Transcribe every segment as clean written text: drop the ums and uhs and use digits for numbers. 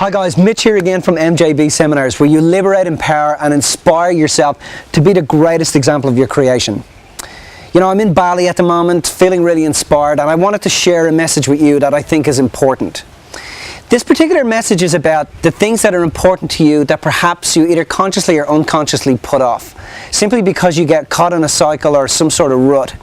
Hi guys, Mitch here again from MJB Seminars, where you liberate, empower and inspire yourself to be the greatest example of your creation. You know, I'm in Bali at the moment, feeling really inspired, and I wanted to share a message with you that I think is important. This particular message is about the things that are important to you that perhaps you either consciously or unconsciously put off, simply because you get caught in a cycle or some sort of rut.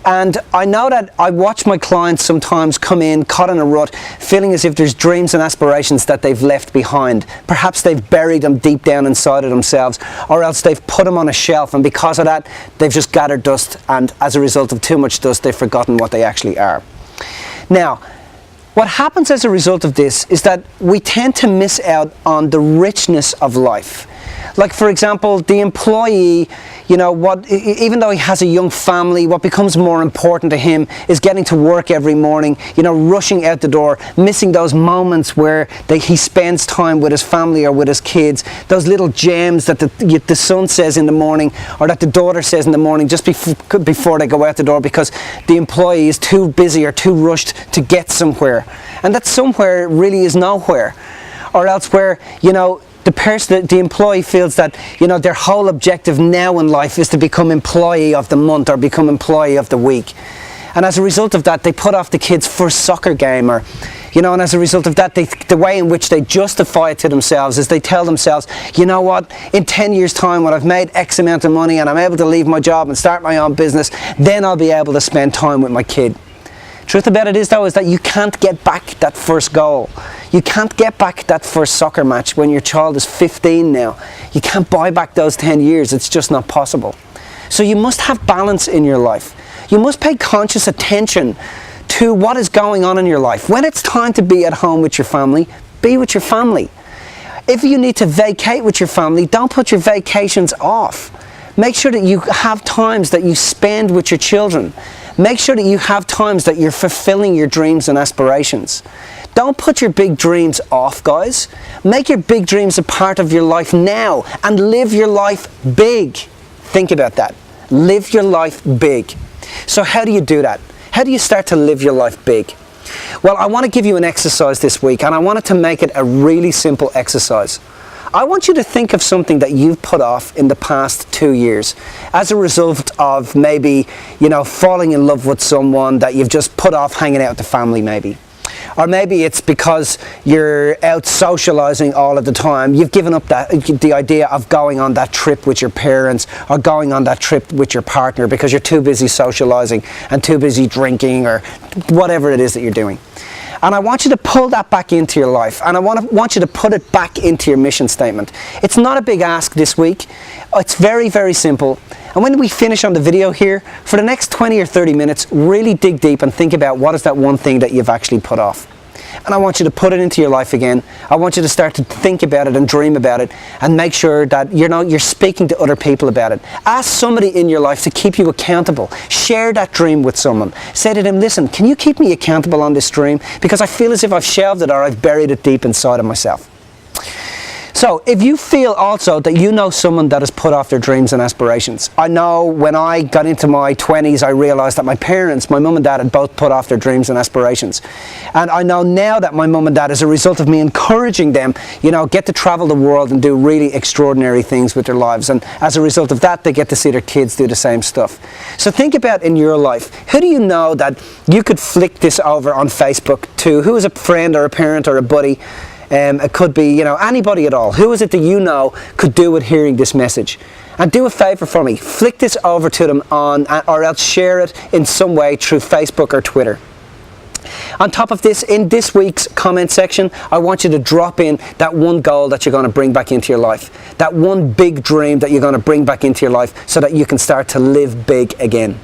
And I know that I watch my clients sometimes come in caught in a rut, feeling as if there's dreams and aspirations that they've left behind. Perhaps they've buried them deep down inside of themselves, or else they've put them on a shelf, and because of that they've just gathered dust, and as a result of too much dust they've forgotten what they actually are. Now, what happens as a result of this is that we tend to miss out on the richness of life. Like, for example, the employee, you know, even though he has a young family, what becomes more important to him is getting to work every morning, you know, rushing out the door, missing those moments where he spends time with his family or with his kids, those little gems that the son says in the morning, or that the daughter says in the morning just before they go out the door, because the employee is too busy or too rushed to get somewhere. And that somewhere really is nowhere. Or else where, you know, the employee feels that, you know, their whole objective now in life is to become employee of the month or become employee of the week. And as a result of that, they put off the kids' first soccer game, or, you know, and as a result of that, the way in which they justify it to themselves is they tell themselves, you know what, in 10 years time when I've made X amount of money and I'm able to leave my job and start my own business, then I'll be able to spend time with my kid. Truth about it is, though, is that you can't get back that first goal. You can't get back that first soccer match when your child is 15 now. You can't buy back those 10 years. It's just not possible. So you must have balance in your life. You must pay conscious attention to what is going on in your life. When it's time to be at home with your family, be with your family. If you need to vacate with your family, don't put your vacations off. Make sure that you have times that you spend with your children. Make sure that you have times that you're fulfilling your dreams and aspirations. Don't put your big dreams off, guys. Make your big dreams a part of your life now and live your life big. Think about that. Live your life big. So how do you do that? How do you start to live your life big? Well, I want to give you an exercise this week, and I wanted to make it a really simple exercise. I want you to think of something that you've put off in the past 2 years as a result of maybe, you know, falling in love with someone that you've just put off hanging out with the family maybe. Or maybe it's because you're out socializing all of the time. You've given up the idea of going on that trip with your parents or going on that trip with your partner because you're too busy socializing and too busy drinking or whatever it is that you're doing. And I want you to pull that back into your life, and I want you to put it back into your mission statement. It's not a big ask this week. It's very, very simple. And when we finish on the video here, for the next 20 or 30 minutes, really dig deep and think about what is that one thing that you've actually put off. And I want you to put it into your life again. I want you to start to think about it and dream about it, and make sure that you're speaking to other people about it. Ask somebody in your life to keep you accountable. Share that dream with someone. Say to them, listen, can you keep me accountable on this dream? Because I feel as if I've shelved it or I've buried it deep inside of myself. So, if you feel also that you know someone that has put off their dreams and aspirations. I know when I got into my 20s, I realized that my parents, my mum and dad, had both put off their dreams and aspirations. And I know now that my mum and dad, as a result of me encouraging them, you know, get to travel the world and do really extraordinary things with their lives. And as a result of that, they get to see their kids do the same stuff. So think about in your life, who do you know that you could flick this over on Facebook to? Who is a friend or a parent or a buddy? It could be, you know, anybody at all. Who is it that you know could do with hearing this message? And do a favour for me. Flick this over to them or else share it in some way through Facebook or Twitter. On top of this, in this week's comment section, I want you to drop in that one goal that you're going to bring back into your life. That one big dream that you're going to bring back into your life so that you can start to live big again.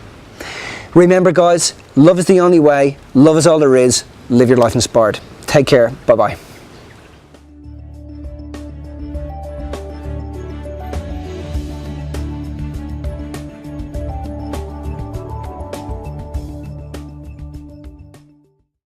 Remember, guys, love is the only way. Love is all there is. Live your life inspired. Take care. Bye-bye.